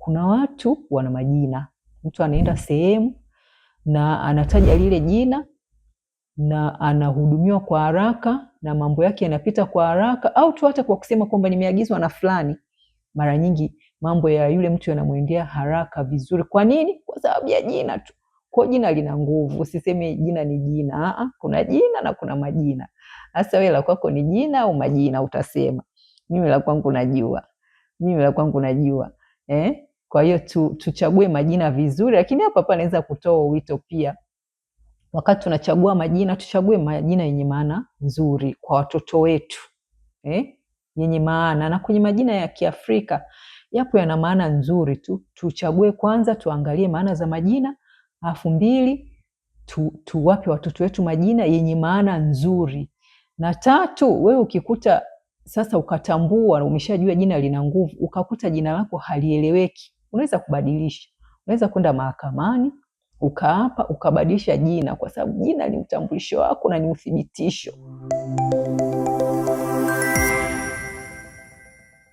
Kuna watu wana majina, mtu anaenda sehemu na anataja lile jina na anahudumiwa kwa haraka na mambo yake yanapita kwa haraka, au tu hata kwa kusema kwamba nimeagizwa na fulani, mara nyingi mambo ya yule mtu yanamwendea haraka vizuri. Kwa nini? Kwa sababu ya jina tu. Kwa jina lina nguvu. Usiseme jina ni jina. Kuna jina na kuna majina. Hasa wewe la kwako ni jina au majina utasema. Mimi la kwangu najua. Kwa hiyo tuchague majina vizuri, lakini hapa naweza kutoa wito pia. Wakati tunachagua majina, tuchague majina yenye maana nzuri kwa watoto wetu. Yenye maana, na kwenye majina ya Kiafrika yapo yana maana nzuri tu. Tuchague kwanza, tuangalie maana za majina, alafu 2 tuwape watoto wetu majina yenye maana nzuri. Na 3, wewe ukikuta sasa ukatambua, umeshajua jina lina nguvu, ukakuta jina lako halieleweki, unaweza kubadilisha. Unaweza kwenda mahakamani, ukaapa, ukabadilisha jina, kwa sababu jina ni utambulisho wako na ni uthibitisho.